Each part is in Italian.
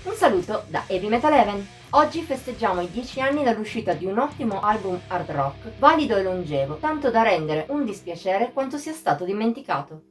Un saluto da Heavy Metal Heaven. Oggi festeggiamo i 10 anni dall'uscita di un ottimo album hard rock, valido e longevo, tanto da rendere un dispiacere quanto sia stato dimenticato.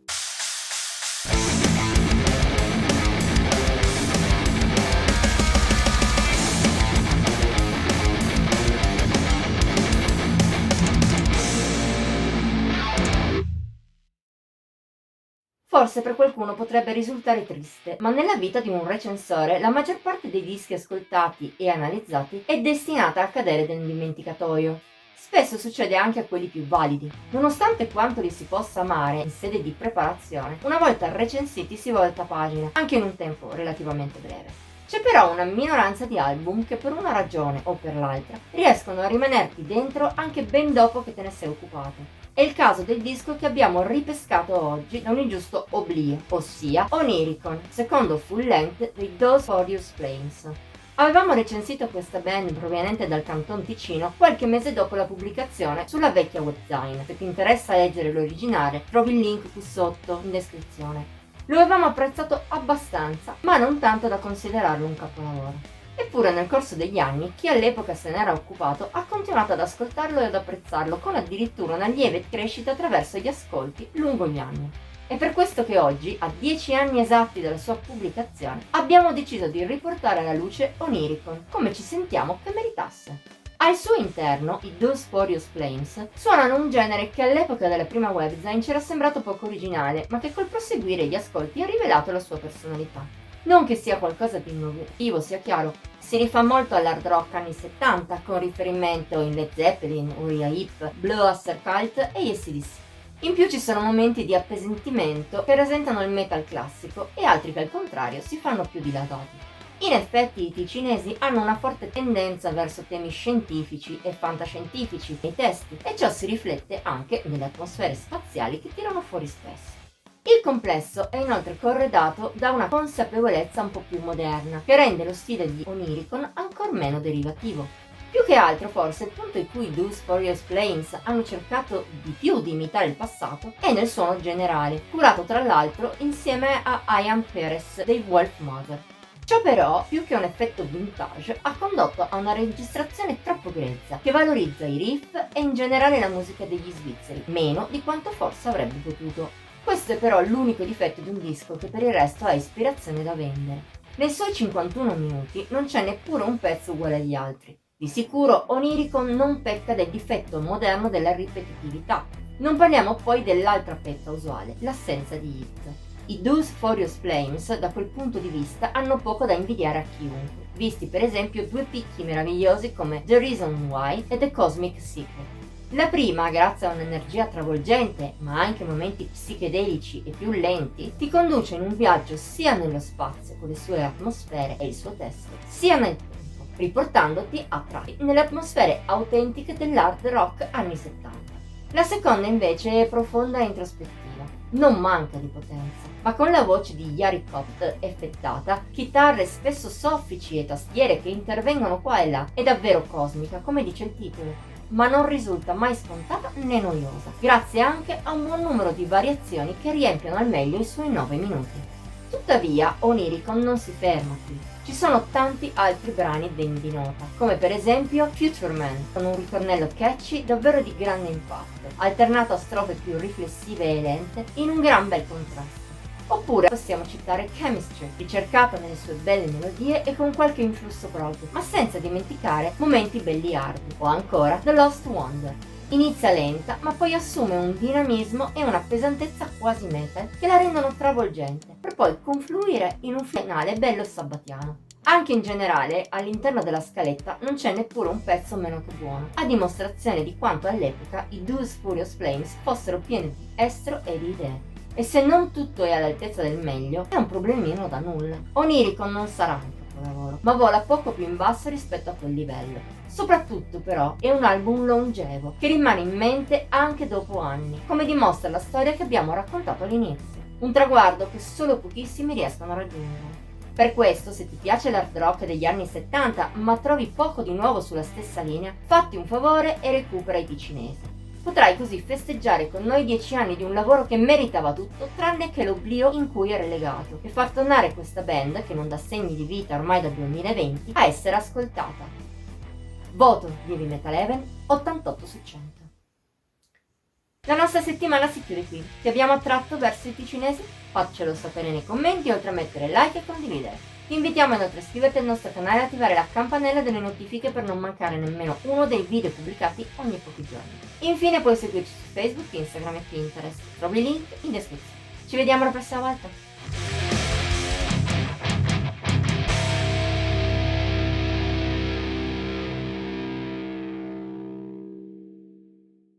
Forse per qualcuno potrebbe risultare triste, ma nella vita di un recensore la maggior parte dei dischi ascoltati e analizzati è destinata a cadere nel dimenticatoio. Spesso succede anche a quelli più validi. Nonostante quanto li si possa amare in sede di preparazione, una volta recensiti si volta pagina, anche in un tempo relativamente breve. C'è però una minoranza di album che per una ragione o per l'altra riescono a rimanerti dentro anche ben dopo che te ne sei occupato. È il caso del disco che abbiamo ripescato oggi da un ingiusto oblio, ossia Oniricon, secondo full length dei Those Furious Flames. Avevamo recensito questa band proveniente dal Canton Ticino qualche mese dopo la pubblicazione sulla vecchia webzine. Se ti interessa leggere l'originale, trovi il link qui sotto in descrizione. Lo avevamo apprezzato abbastanza, ma non tanto da considerarlo un capolavoro. Eppure nel corso degli anni chi all'epoca se n'era occupato ha continuato ad ascoltarlo e ad apprezzarlo con addirittura una lieve crescita attraverso gli ascolti lungo gli anni. È per questo che oggi, a 10 anni esatti dalla sua pubblicazione, abbiamo deciso di riportare alla luce Oniricon come ci sentiamo che meritasse. Al suo interno, i Those Furious Flames suonano un genere che all'epoca della prima webzine ci era sembrato poco originale, ma che col proseguire gli ascolti ha rivelato la sua personalità. Non che sia qualcosa di innovativo, sia chiaro, si rifà molto all'hard rock anni 70 con riferimento in Led Zeppelin, Uriah Heep, Blue Oyster Cult e AC/DC. In più ci sono momenti di appesantimento che rasentano il metal classico e altri che al contrario si fanno più dilatati. In effetti i ticinesi hanno una forte tendenza verso temi scientifici e fantascientifici nei testi e ciò si riflette anche nelle atmosfere spaziali che tirano fuori spesso. Il complesso è inoltre corredato da una consapevolezza un po' più moderna, che rende lo stile di Oniricon ancor meno derivativo. Più che altro forse il punto in cui i Those Furious Flames hanno cercato di più di imitare il passato è nel suono generale, curato tra l'altro insieme a Ian Perez dei Wolfmother. Ciò però, più che un effetto vintage, ha condotto a una registrazione troppo grezza, che valorizza i riff e in generale la musica degli svizzeri, meno di quanto forse avrebbe potuto. Questo è però l'unico difetto di un disco che per il resto ha ispirazione da vendere. Nei suoi 51 minuti non c'è neppure un pezzo uguale agli altri. Di sicuro Oniricon non pecca del difetto moderno della ripetitività. Non parliamo poi dell'altra pecca usuale, l'assenza di hit. I Those Furious Flames, da quel punto di vista, hanno poco da invidiare a chiunque, visti per esempio due picchi meravigliosi come The Reason Why e The Cosmic Secret. La prima, grazie a un'energia travolgente, ma anche momenti psichedelici e più lenti, ti conduce in un viaggio sia nello spazio con le sue atmosfere e il suo testo, sia nel tempo, riportandoti a tratti nelle atmosfere autentiche dell'hard rock anni 70. La seconda invece è profonda e introspettiva. Non manca di potenza, ma con la voce di Yari Kopt effettata, chitarre spesso soffici e tastiere che intervengono qua e là, è davvero cosmica, come dice il titolo, ma non risulta mai scontata né noiosa, grazie anche a un buon numero di variazioni che riempiono al meglio i suoi 9 minuti. Tuttavia, Oniricon non si ferma qui. Ci sono tanti altri brani degni di nota, come per esempio Future Man, con un ritornello catchy davvero di grande impatto, alternato a strofe più riflessive e lente, in un gran bel contrasto. Oppure possiamo citare Chemistry, ricercata nelle sue belle melodie e con qualche influsso proprio, ma senza dimenticare momenti belli ardi, o ancora The Lost Wonder. Inizia lenta, ma poi assume un dinamismo e una pesantezza quasi metal che la rendono travolgente, per poi confluire in un finale bello sabbatiano. Anche in generale, all'interno della scaletta non c'è neppure un pezzo meno che buono, a dimostrazione di quanto all'epoca i Those Furious Flames fossero pieni di estro e di idee. E se non tutto è all'altezza del meglio, è un problemino da nulla. Oniricon non sarà un capolavoro, ma vola poco più in basso rispetto a quel livello. Soprattutto però è un album longevo, che rimane in mente anche dopo anni, come dimostra la storia che abbiamo raccontato all'inizio. Un traguardo che solo pochissimi riescono a raggiungere. Per questo, se ti piace l'hard rock degli anni 70, ma trovi poco di nuovo sulla stessa linea, fatti un favore e recupera i ticinesi. Potrai così festeggiare con noi 10 anni di un lavoro che meritava tutto tranne che l'oblio in cui è relegato e far tornare questa band, che non dà segni di vita ormai dal 2020, a essere ascoltata. Voto di Heavy Metal Heaven 88 su 100. La nostra settimana si chiude qui. Ti abbiamo attratto verso i ticinesi? Faccelo sapere nei commenti, oltre a mettere like e condividere. Ti invitiamo inoltre a iscriverti al nostro canale e attivare la campanella delle notifiche per non mancare nemmeno uno dei video pubblicati ogni pochi giorni. Infine puoi seguirci su Facebook, Instagram e Pinterest. Trovi i link in descrizione. Ci vediamo la prossima volta!